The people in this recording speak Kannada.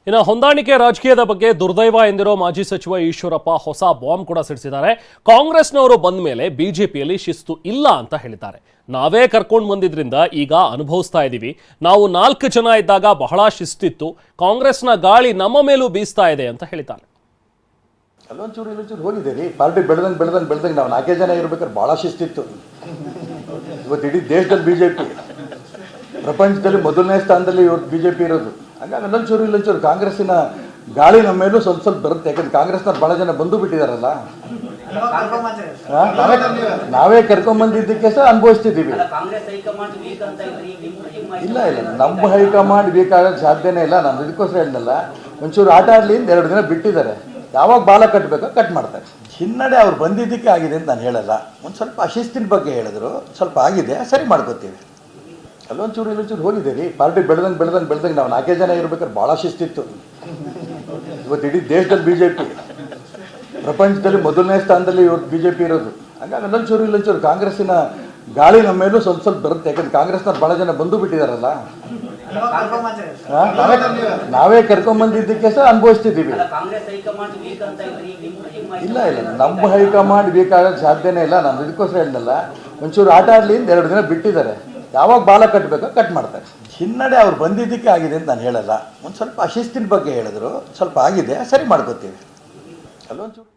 ಇನ್ನು ಹೊಂದಾಣಿಕೆ ರಾಜಕೀಯದ ಬಗ್ಗೆ ದುರ್ದೈವ ಎಂದಿರೋ ಮಾಜಿ ಸಚಿವ ಈಶ್ವರಪ್ಪ ಹೊಸ ಬಾಂಬ್ ಕೂಡ ಸಿಡಿಸಿದ್ದಾರೆ. ಕಾಂಗ್ರೆಸ್ನವರು ಬಂದ ಮೇಲೆ ಬಿಜೆಪಿಯಲ್ಲಿ ಶಿಸ್ತು ಇಲ್ಲ ಅಂತ ಹೇಳಿದ್ದಾರೆ. ನಾವೇ ಕರ್ಕೊಂಡು ಬಂದಿದ್ರಿಂದ ಈಗ ಅನುಭವಿಸ್ತಾ ಇದ್ದೀವಿ. ನಾವು 4 ಜನ ಇದ್ದಾಗ ಬಹಳ ಶಿಸ್ತಿತ್ತು. ಕಾಂಗ್ರೆಸ್ನ ಗಾಳಿ ನಮ್ಮ ಮೇಲೂ ಬೀಸ್ತಾ ಇದೆ ಅಂತ ಹೇಳಿದ್ದಾರೆ. ಅಲ್ಲೊಂಚೂರು ಇಲ್ಲೊಂಚೂರು ಹೋಗಿದ್ದೀರಿ. ಪಾರ್ಟಿ ಬೆಳೆದಂಗೆ ನಾವು 4 ಜನ ಇರ್ಬೇಕಾದ್ರೆ ಭಾಳ ಶಿಸ್ತಿತ್ತು. ಇವತ್ತು ಇಡೀ ದೇಶದಲ್ಲಿ ಬಿಜೆಪಿ, ಪ್ರಪಂಚದಲ್ಲಿ ಮೊದಲನೇ ಸ್ಥಾನದಲ್ಲಿ ಇವತ್ತು ಬಿಜೆಪಿ ಇರೋದು. ಹಾಗಾಗಿ ಅಲ್ಲೊಂಚೂರು ಇಲ್ಲೊಂಚೂರು ಕಾಂಗ್ರೆಸ್ಸಿನ ಗಾಳಿ ನಮ್ಮ ಮೇಲೂ ಸ್ವಲ್ಪ ಬರುತ್ತೆ. ಯಾಕಂದ್ರೆ ಕಾಂಗ್ರೆಸ್ನವ್ರು ಭಾಳ ಜನ ಬಂದು ಬಿಟ್ಟಿದಾರಲ್ಲ, ನಾವೇ ಕರ್ಕೊಂಬಂದಿದ್ದಕ್ಕೆ ಸಹ ಅನುಭವಿಸ್ತಿದ್ದೀವಿ. ಇಲ್ಲ ನಮ್ಮ ಹೈಕಮಾಂಡ್ ಬೇಕಾಗಕ್ಕೆ ಸಾಧ್ಯನೇ ಇಲ್ಲ. ನಾನು ಇದಕ್ಕೋಸ್ಕರ ಹೇಳಿದ್ನಲ್ಲ, ಒಂಚೂರು ಆಟ ಆಡಲಿ ಅಂತ 2 ದಿನ ಬಿಟ್ಟಿದ್ದಾರೆ. ಯಾವಾಗ ಬಾಲ ಕಟ್ಟಬೇಕೋ ಕಟ್ ಮಾಡ್ತಾರೆ. ಹಿನ್ನಡೆ ಅವ್ರು ಬಂದಿದ್ದಕ್ಕೆ ಆಗಿದೆ ಅಂತ ನಾನು ಹೇಳಲ್ಲ. ಒಂದು ಸ್ವಲ್ಪ ಅಶಿಸ್ತಿನ ಬಗ್ಗೆ ಹೇಳಿದ್ರು, ಸ್ವಲ್ಪ ಆಗಿದೆ, ಸರಿ ಮಾಡ್ಕೋತೀವಿ. ಅಲ್ಲೊಂಚೂರು ಇಲ್ಲೊಂಚೂರು ಹೋಗಿದ್ದೀರಿ. ಪಾರ್ಟಿ ಬೆಳೆದಂಗೆ ನಾವು 4 ಜನ ಇರ್ಬೇಕಾದ್ರೆ ಭಾಳ ಶಿಸ್ತಿತ್ತು. ಇವತ್ತು ಇಡೀ ದೇಶದಲ್ಲಿ ಬಿಜೆಪಿ, ಪ್ರಪಂಚದಲ್ಲಿ ಮೊದಲನೇ ಸ್ಥಾನದಲ್ಲಿ ಇವತ್ತು ಬಿಜೆಪಿ ಇರೋದು. ಹಾಗಾಗಿ ಅಲ್ಲೊಂಚೂರು ಇಲ್ಲೊಂಚೂರು ಕಾಂಗ್ರೆಸ್ಸಿನ ಗಾಳಿ ನಮ್ಮ ಮೇಲೂ ಸ್ವಲ್ಪ ಬರುತ್ತೆ. ಯಾಕಂದ್ರೆ ಕಾಂಗ್ರೆಸ್ನವ್ರು ಭಾಳ ಜನ ಬಂದು ಬಿಟ್ಟಿದಾರಲ್ಲ, ನಾವೇ ಕರ್ಕೊಂಬಂದಿದ್ದಕ್ಕೆ ಸಹ ಅನುಭವಿಸ್ತಿದ್ದೀವಿ. ಇಲ್ಲ ನಮ್ಮ ಹೈಕಮಾಂಡ್ ಬೇಕಾಗಕ್ಕೆ ಸಾಧ್ಯನೇ ಇಲ್ಲ. ನಾನು ಇದಕ್ಕೋಸ್ಕರ ಹೇಳಿದ್ನಲ್ಲ, ಒಂಚೂರು ಆಟ ಆಡಲಿ ಅಂತ 2 ದಿನ ಬಿಟ್ಟಿದ್ದಾರೆ. ಯಾವಾಗ ಬಾಲ ಕಟ್ಟಬೇಕೋ ಕಟ್ ಮಾಡ್ತಾರೆ. ಹಿನ್ನಡೆ ಅವ್ರು ಬಂದಿದ್ದಕ್ಕೆ ಆಗಿದೆ ಅಂತ ನಾನು ಹೇಳಲ್ಲ. ಒಂದು ಸ್ವಲ್ಪ ಅಶಿಸ್ತಿನ ಬಗ್ಗೆ ಹೇಳಿದ್ರು, ಸ್ವಲ್ಪ ಆಗಿದೆ, ಸರಿ ಮಾಡ್ಕೋತೀವಿ. ಅಲ್ಲೊಂಚೂರು